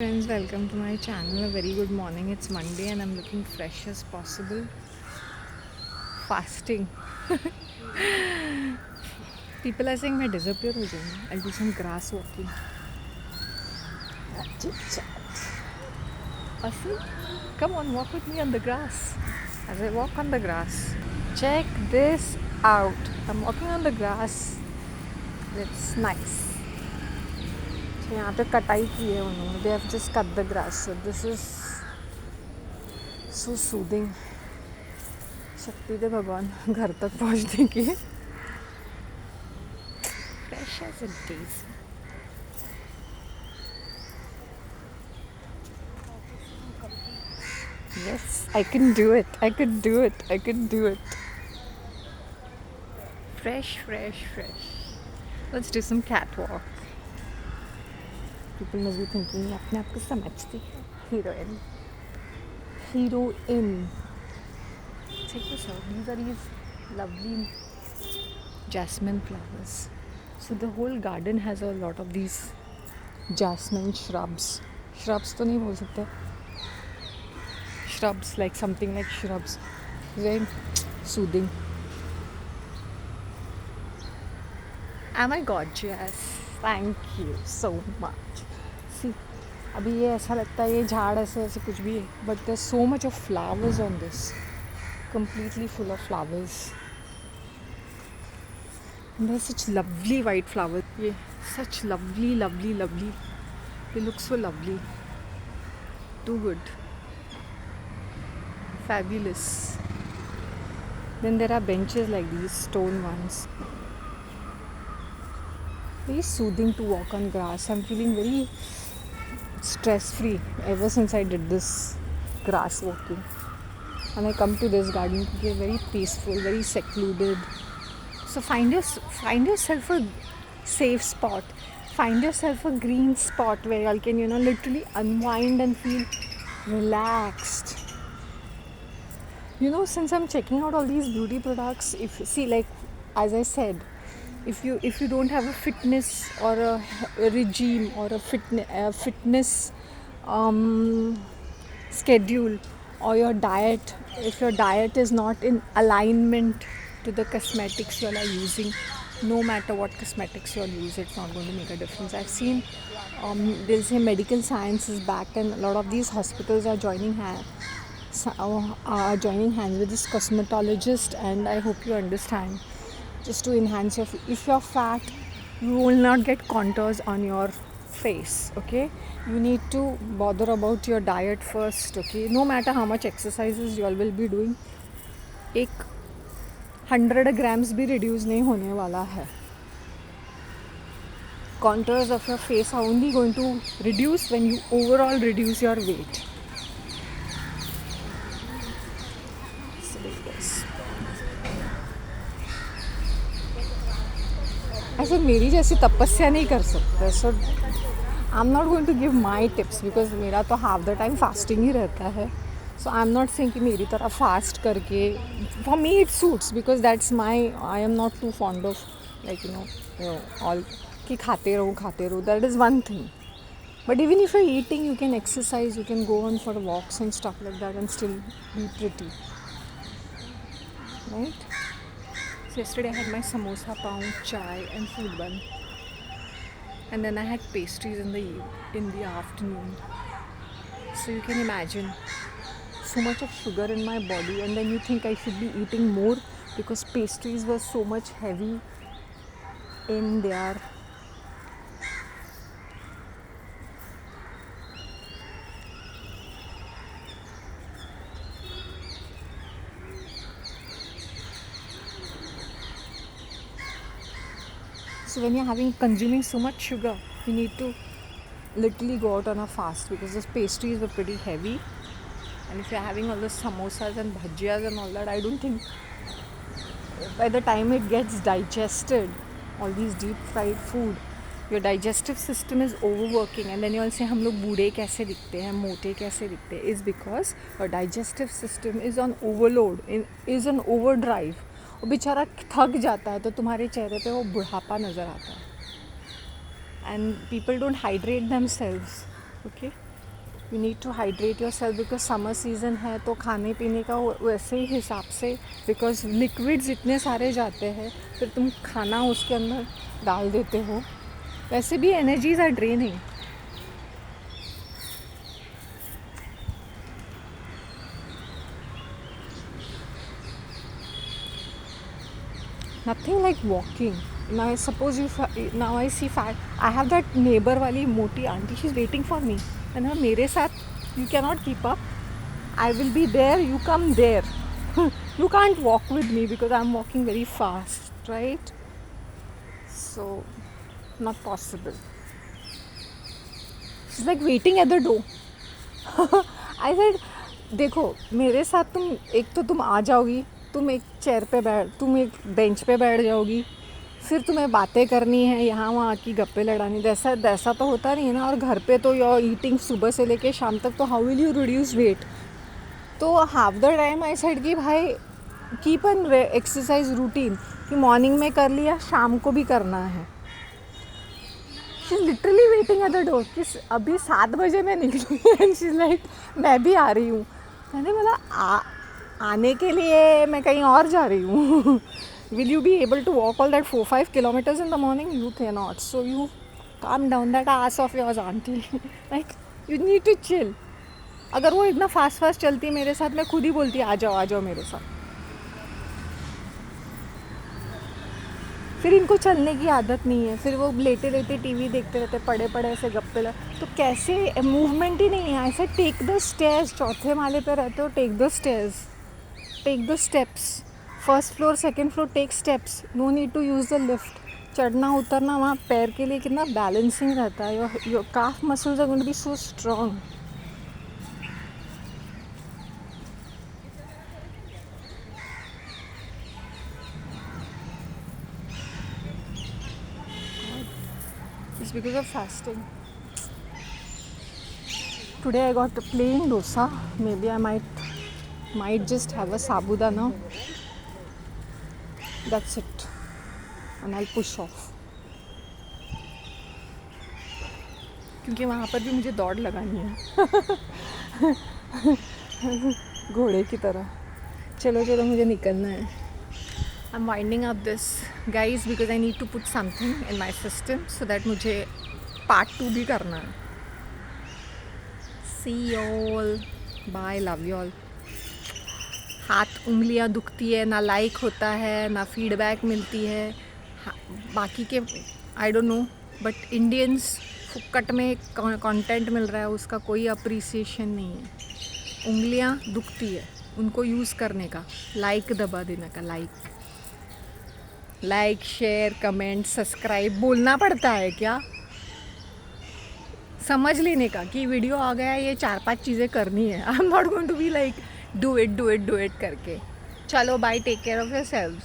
Friends, welcome to my channel. A very good morning. It's Monday and I'm looking fresh as possible. Fasting. People are saying मैं disappear हो जाऊंगी. I'll do some grass walking. Chit chat. Asil, come on, walk with me on the grass. As I walk on the grass, check this out. I'm walking on the grass. It's nice. So यहाँ पे कटाई की है उन्होंने. They have just cut the grass. So this is so soothing. शक्ति दे भगवान घर तक पहुंचने की. Fresh as a daisy. Yes, I can do it. I could do it. I could do it. Fresh, fresh, fresh. Let's do some catwalk. People must be thinking अपने आप को समझती है. Heroine. Heroine. Check this out. These are these lovely jasmine flowers. So the whole garden has a lot of these jasmine shrubs. Shrubs तो नहीं बोल सकते. Shrubs, like something like shrubs. Very soothing. Am I gorgeous? Thank you so much. See, अभी ये ऐसा लगता है ये झाड़ ऐसे ऐसे कुछ भी है, but there's so much of flowers on this. Completely full of flowers. And there's such lovely white flowers. ये such lovely, lovely, lovely. They look so lovely. Too good. Fabulous. Then there are benches like these stone ones. Very soothing to walk on grass. I'm feeling very stress free ever since I did this grass walking. And I come to this garden to be very peaceful, very secluded. So find yourself a safe spot. Find yourself a green spot where you all can, literally unwind and feel relaxed. Since I'm checking out all these beauty products, if see, like as I said, if you don't have a fitness or a regime or a fitness schedule, or your diet, if your diet is not in alignment to the cosmetics you all are using, no matter what cosmetics you all use, it's not going to make a difference. I've seen they'll say medical science is back and a lot of these hospitals are joining hands with this cosmetologist, and I hope you understand, just to enhance if you're fat, you will not get contours on your face. Okay, you need to bother about your diet first. Okay, no matter how much exercises you all will be doing, एक 100 grams भी reduce नहीं होने वाला है. Contours of your face are only going to reduce when you overall reduce your weight. ऐसे मेरी जैसी तपस्या नहीं कर सकते. So I am not going to give my tips because मेरा तो हाफ द टाइम फास्टिंग ही रहता है. So I am not saying कि मेरी तरह फास्ट करके, for me it suits because that's my, I am not too fond of like all कि खाते रहो. That is one thing. But even if you're eating, you can exercise, you can go on for walks and stuff like that and still be pretty. Right? So yesterday I had my samosa, pav, chai and food bun. And then I had pastries in the afternoon. So you can imagine so much of sugar in my body, and then you think I should be eating more because pastries were so much heavy in their So when you're consuming so much sugar, you need to literally go out on a fast because those pastries were pretty heavy. And if you're having all the samosas and bhajiyas and all that, I don't think by the time it gets digested, all these deep fried food, your digestive system is overworking. And then you all say हम लोग बूढ़े कैसे दिखते हैं, मोटे कैसे दिखते हैं, is because your digestive system is on overload, is on overdrive. वो बेचारा थक जाता है तो तुम्हारे चेहरे पे वो बुढ़ापा नज़र आता है. And people don't hydrate themselves. Okay, you need to hydrate yourself because summer season है, तो खाने पीने का वैसे ही हिसाब से, बिकॉज लिक्विड्स इतने सारे जाते हैं, फिर तुम खाना उसके अंदर डाल देते हो, वैसे भी energies are draining. Nothing like walking. Now suppose now I see fat. I have that neighbor वाली मोटी auntie. She's waiting for me. And मेरे साथ you cannot keep up. I will be there. You come there. You can't walk with me because I'm walking very fast, right? So not possible. She's like waiting at the door. I said, देखो मेरे साथ तुम एक तो तुम आ जाओगी, तुम एक चेयर पे तुम एक बेंच पे बैठ जाओगी, फिर तुम्हें बातें करनी है, यहाँ वहाँ की गप्पे लड़ानी, वैसा तो होता नहीं है ना. और घर पे तो योर ईटिंग सुबह से लेके शाम तक, तो how will you reduce weight. तो half the time I said कि भाई कीप एन एक्सरसाइज रूटीन, कि मॉर्निंग में कर लिया, शाम को भी करना है. She is literally waiting at the door कि अभी 7 बजे मैं निकली. एंड शी इज़ लाइक मैं भी आ रही हूँ. मैंने बोला आने के लिए मैं कहीं और जा रही हूँ. Will you be able to walk all that 4-5 kilometres in the morning? You can not. So you calm down that ass of yours aunty. Like you need to chill. अगर वो इतना फास्ट चलती मेरे साथ, मैं खुद ही बोलती आ जाओ मेरे साथ. फिर इनको चलने की आदत नहीं है, फिर वो लेटे लेटे टीवी देखते रहते, पड़े ऐसे गप्पे तो कैसे मूवमेंट ही नहीं है. ऐसे टेक द स्टेयर्स. 4थे माले पे रहते हो, take the stairs, take the steps. 1st floor 2nd floor, take steps. No need to use the lift. चढ़ना उतरना वहाँ पैर के लिए कितना बैलेंसिंग रहता है. Your calf muscles are going to be so strong. It's because of fasting. Today I got plain dosa. Maybe I might just have a sabudana. That's it. And I'll push off. क्योंकि वहाँ पर भी मुझे दौड़ लगानी है. घोड़े की तरह. चलो मुझे निकलना है. I'm winding up this, guys, because I need to put something in my system so that मुझे part 2 भी करना है. See you all. Bye. Love you all. हाथ उंगलियां दुखती है, ना लाइक होता है, ना फीडबैक मिलती है. बाकी के I don't know, but Indians फुक्कट में कंटेंट मिल रहा है, उसका कोई अप्रिसिएशन नहीं है. उंगलियां दुखती है, उनको यूज़ करने का, लाइक दबा देने का. लाइक शेयर कमेंट सब्सक्राइब बोलना पड़ता है क्या? समझ लेने का कि वीडियो आ गया, ये 4-5 चीज़ें करनी है. I am not going to be like do it करके. चलो bye, take care of yourselves.